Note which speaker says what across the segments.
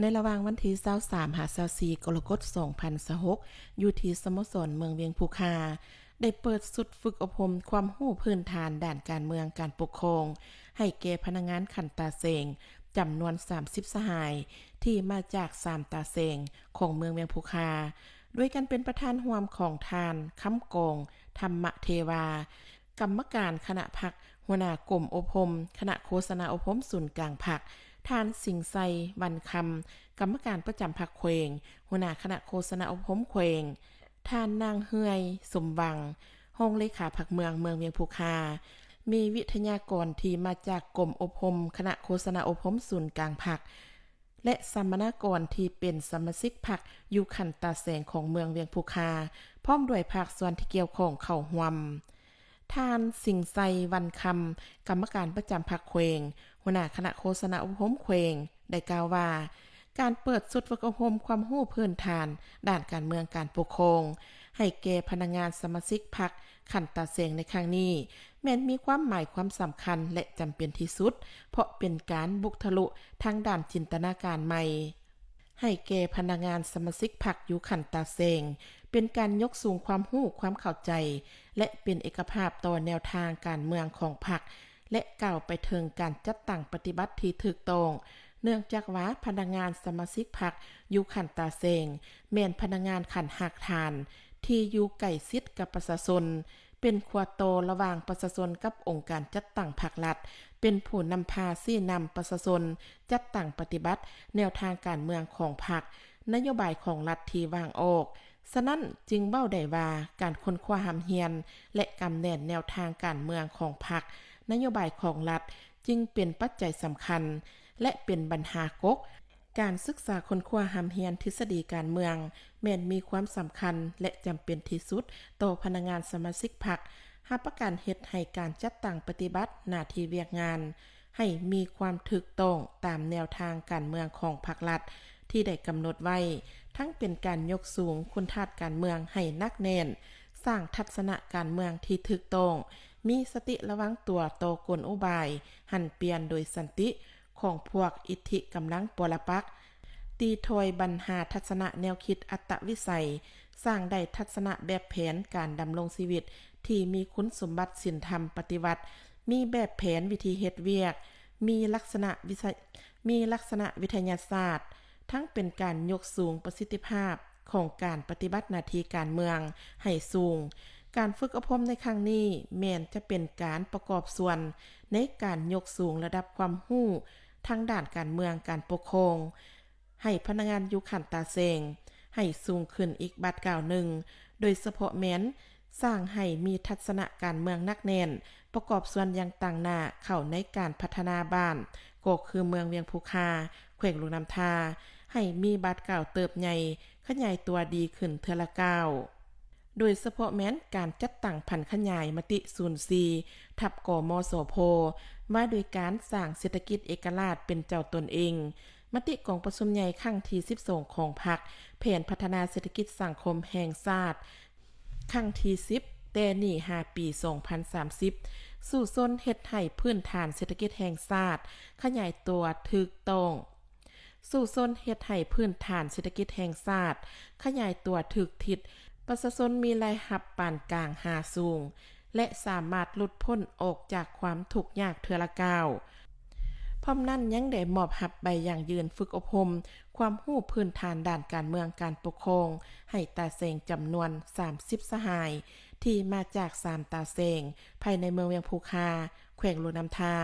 Speaker 1: ในระหว่างวันที่23หา24กรกฎาคม2026อยู่ที่สโมสรเมืองเวียงภูคาได้เปิดสุดฝึกอบรมความรู้พื้นฐานด้านการเมืองการปกครองให้แก่พนักงานขันตาเสงจำนวน30สหายที่มาจาก3ตาเสงของเมืองเวียงภูคาด้วยกันเป็นประธานร่วมของทานค้ำกงธรรมเทวากรรมการคณะพรรคหัวหน้ากลุ่มอบรมคณะโฆษณาอบรมศูนย์กลางพรรคทานสิงไซวันคำกรรมการประจำพรรคเควงหัวหน้าคณะโฆษณาอบรมเควงทานนางเฮือยสมวังห้องเลขาพรรคเมืองเวียงภูคามีวิทยากรที่มาจากกรมอบรมคณะโฆษณาอบรมศูนย์กลางพรรคและสัมมนากรที่เป็นสมาชิกพรรคอยู่ขันตาแสงของเมืองเวียงภูคาพร้อมด้วยภาคส่วนที่เกี่ยวข้องเข้าร่วมทานสิงไซวันคำกรรมการประจำพรรคเควงหัวหน้าคณะโฆษณาอบรมเควงได้กล่าวว่าการเปิดสุดฝึกอบรมความรู้พื้นฐานด้านการเมืองการปกครองให้แก่พนักงานสมาชิกพรรคขันตาเสงในครั้งนี้แม้นมีความหมายความสำคัญและจำเป็นที่สุดเพราะเป็นการบุกทะลุทางด้านจินตนาการใหม่ให้แก่พนักงานสมาชิกพรรคอยู่ขันตาเสงเป็นการยกสูงความรู้ความเข้าใจและเป็นเอกภาพต่อแนวทางการเมืองของพรรคและก้าวไปถึงการจัดตั้งปฏิบัติที่ถูกต้องเนื่องจากว่าพนักงานสมาชิกพรรคอยู่ขันตาเสงแม่นพนักงานขันหักทานที่อยู่ใกล้ชิดกับประชาชนเป็นขั้วโตระหว่างประชาชนกับองค์การจัดตั้งพรรครัฐเป็นผู้นำพาชี้นำประชาชนจัดตั้งปฏิบัติแนวทางการเมืองของพรรคนโยบายของรัฐที่วางออกฉะนั้นจึงเว้าได้ว่าการค้นคว้าหำเฮียนและกำแน่นแนวทางการเมืองของพรรคนโยบายของรัฐจึงเป็นปัจจัยสำคัญและเป็นปัญหากกการศึกษาค้นคว้าหำเฮียนทฤษฎีการเมืองแม้นมีความสำคัญและจำเป็นที่สุดต่อพนักงานสมาชิกพรรคหากประการเฮ็ดให้การจัดตั้งปฏิบัติหน้าที่เวียกงานให้มีความถูกต้องตามแนวทางการเมืองของพรรครัฐที่ได้กำหนดไว้ทั้งเป็นการยกสูงคุณธาตุการเมืองให้นักแน่นสร้างทัศนะการเมืองที่ถูกต้องมีสติระวังตัวต่อกลอุบายหันเปลี่ยนโดยสันติของพวกอิทธิกำลังปรปักษ์ตีถอยปัญหาทัศนะแนวคิดอัตวิสัยสร้างได้ทัศนะแบบแผนการดำรงชีวิตที่มีคุณสมบัติศีลธรรมปฏิวัติมีแบบแผนวิธีเฮ็ดเวียกมีลักษณะวิทยาศาสตร์ทั้งเป็นการยกสูงประสิทธิภาพของการปฏิบัติหน้าที่การเมืองให้สูงการฝึกอบรมในครั้งนี้แม้นจะเป็นการประกอบส่วนในการยกสูงระดับความรู้ทางด้านการเมืองการปกครองให้พนักงานอยู่ขันตาเสงให้สูงขึ้นอีกบัดกล่าวหนึ่งโดยเฉพาะแม้นสร้างให้มีทัศนะการเมืองนักแน่นประกอบส่วนอย่างต่างหน้าเข้าในการพัฒนาบ้านก็คือเมืองเวียงภูคาแขวงลูกน้ำทาให้มีบัดกล่าวเติบใหญ่ขยายตัวดีขึ้นเทื่อละก้าวโดยเฉพาะแม้นการจัดตั้งพันธุ์ขยายมติ04ทับกมสพว่าโดยการสร้างเศรษฐกิจเอกราชเป็นเจ้าตนเองมติกองประชุมใหญ่ครั้งที่12ของพรรคแผนพัฒนาเศรษฐกิจสังคมแห่งชาติครั้งที่10แต่นี่5ปี2030สู่ซนเฮ็ดให้พื้นฐานเศรษฐกิจแห่งชาติขยายตัวถูกต้องสู่ซนเฮ็ดให้พื้นฐานเศรษฐกิจแห่งชาติขยายตัวถูกทิศประชาชนมีรายรับปานกลางหาสูงและสามารถหลุดพ้นออกจากความทุกข์ยากเทื่อละก้าวพร้อมนั้นยังได้มอบรับใบอย่างยืนฝึกอบรมความรู้พื้นฐานด้านการเมืองการปกครองให้ตาเสงจำนวน30สหายที่มาจาก3ตาเสงภายในเมืองเวียงภูคาแขวงลูกน้ำทา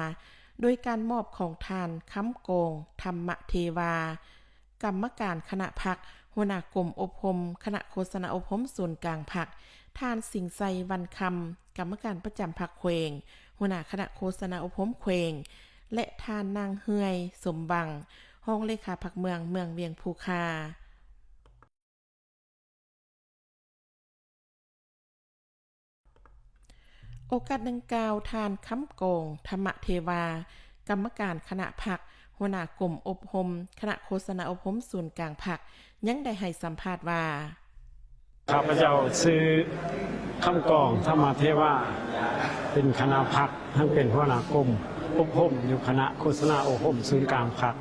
Speaker 1: โดยการมอบของทานค้ำโกงธรรมเทวากรรมการคณะพรรคหัวหน้ากลุ่มอบรมคณะโฆษณาอบรมศูนย์กลางพรรคทานสิงไซวันคำกรรมการประจำพรรคเควงหัวหน้าคณะโฆษณาอบรมเควงและทานนางเฮือยสมบังห้องเลขาพรรคเมืองเวียงภูคาโอกาสดังกล่าวทานค้ำโกงธรรมเทวากรรมการคณะพรรคหัวหน้ากลุ่มอบรมคณะโฆษณาอบรมศูนย์กลางพรรคยังได้ให้สัมภาษณ์ว่า
Speaker 2: ข้าพเจ้าซื้อคำกองธรรมเทวาเป็นคณะพรรคทั้งเป็นหัวหน้ากลุ่มอบรมอยู่คณะโฆษณาอบรมศูนย์กลางพรรค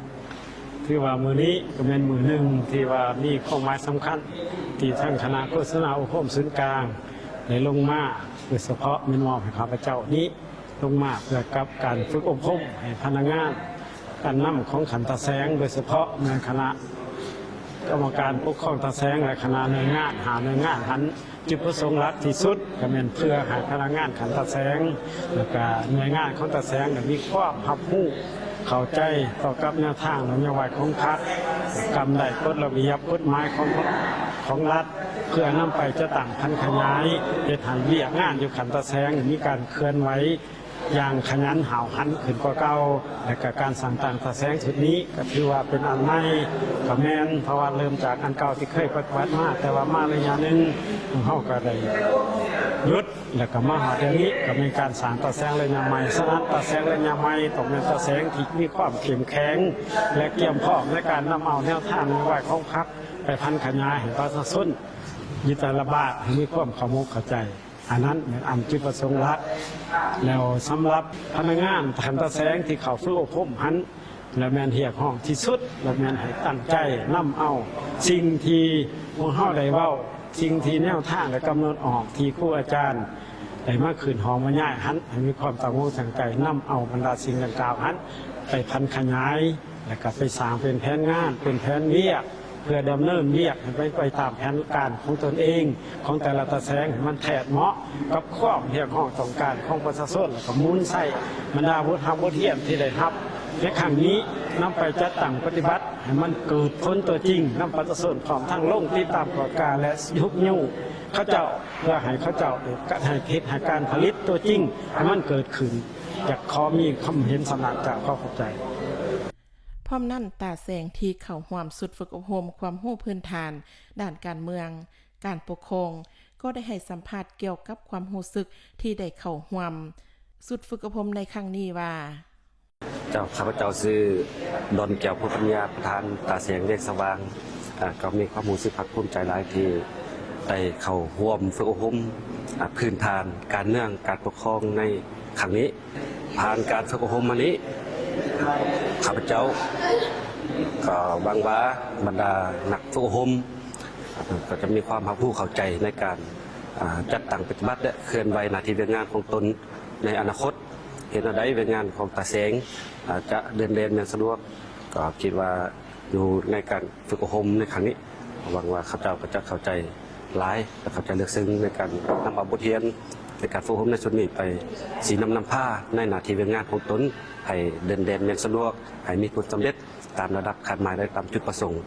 Speaker 2: ถื ถือว่ามือนี้ก็เป็นมือหนึ่งที่ว่ามีข้อหมายสำคัญที่ทางคณะโฆษณาอบรมศูนย์กลางได้ลงมาโดยเฉพาะมินมอบให้ข้าพเจ้านี้ลงมาเพื่อกับการฝึกอบรมให้พนักงานการนำของขันตะแสงโดยเฉพาะในคณะกรรมการปกครองตะแสงและคณะหน่วยงานหาหน่วยงานหันจุดประสงค์หลักที่สุดก็เป็นเพื่อให้พนักงานขันตะแสงและก็หน่วยงานของตะแสงมีความรับรู้เข้าใจต่อกับแนวทางนโยบายของพรรคกำได้กฎระเบียบกฎหมายของรัฐเพื่อนำไปจะตั้งพันขยายเหตุหันเวียกงานอยู่ขันตะแสงมีการเคลื่อนไหวอย่างขยันหาวหันขึ้นกว่าเก่าและกับการสั่งต่างตะแสงชุดนี้ก็ถือว่าเป็นอันใหม่กับแมนเพราะว่าเริ่มจากอันเก่าที่เคยปฏิบัติมาแต่ว่ามาระยะหนึ่งเขาก็ได้หยุดแล้วก็มาหาเดี๋ยวนี้ก็มีการสั่งตะแสงระยะใหม่สนับตะแสงระยะใหม่ต้องเป็นตะแสงที่มีความเข้มแข็งและเกี่ยมพร้อมในการนำเอาแนวทางนโยบายของพรรคไปพันขยายให้ประชาชนยึดแต่ละบาทให้มีความเข้าใจอันนั้นเป็นอันจุดประสงค์หลักแล้วสำหรับพนักงานขันตะแสงที่เขาฝึกอบรมหันและแมนเหียกห้องที่สุดและแมนให้ตั้งใจนำเอาสิ่งที่พวกเขาได้เว้าสิ่งที่แนวทางและกำหนดออกที่ครูอาจารย์ได้มาคืนห้องมาย่ายหันให้มีความตั้งอกตั้งใจนำเอาบรรดาสิ่งดังกล่าวหันไปพันขยายและก็ไปสร้างเป็นแผนงานเป็นแผนเวียกเพื่อดำเนินเรียกไปตามแผนการของตนเองของแต่ละตะแสงมันแทดเหมาะกับความเรียกห้องต้องการของประชาชนและก็มูลไส้บรรดาวุฒิธรรมวุฒิเทียมที่ได้รับในครั้งนี้นำไปจัดตั้งปฏิบัติให้มันเกิดผลตัวจริงนำประชาชนพร้อมทั้งลงที่ตามกฎการและยุกยุ่งเขาเจ้าเพื่อให้เขาเจ้าให้คิดให้การผลิตตัวจริงให้มันเกิดขึ้นจากขอมีคำเห็นสนับจากข้อเข้าใจ
Speaker 1: พร้อมนั่นตาแสงที่เข้าร่วมสุดฝึกอบรมความรู้พื้นฐานด้านการเมืองการปกครองก็ได้ให้สัมภาษณ์เกี่ยวกับความรู้สึกที่ได้เข้าร่วมสุดฝึกอบรมในครั้งนี้ว่า
Speaker 3: เจ้าข้าพเจ้าชื่อดอนแก้วพุทธปัญญาประธานตาแสงเรียกสว่างก็มีความรู้สึกภาคภูมิใจหลายที่ได้เข้าร่วมฝึกอบรมพื้นฐานการเมืองการปกครองในครั้งนี้ผ่านการฝึกอบรมมานี้ข้าพเจ้าก็หวังว่าบรรดานักฝึกอบรมก็จะมีความรู้เข้าใจในการจัดตั้งปฏิบัติและเคลื่อนไหวหน้าที่การงานของตนในอนาคตเห็นอะไรเป็นงานของตาแสงจะเดินอย่างสะดวกก็คิดว่าอยู่ในการฝึกอบรมในครั้งนี้หวังว่าข้าพเจ้าก็จะเข้าใจหลายและเข้าใจลึกซึ้งในการนำเอาบทเรียนในการฝึกอบรมในส่วนนี้ไปสีนำผ้าในหน้าที่การงานของตนให้เดินอย่างสะดวกให้มีผลสำเร็จตามระดับคาดหมายและตามจุดประสงค์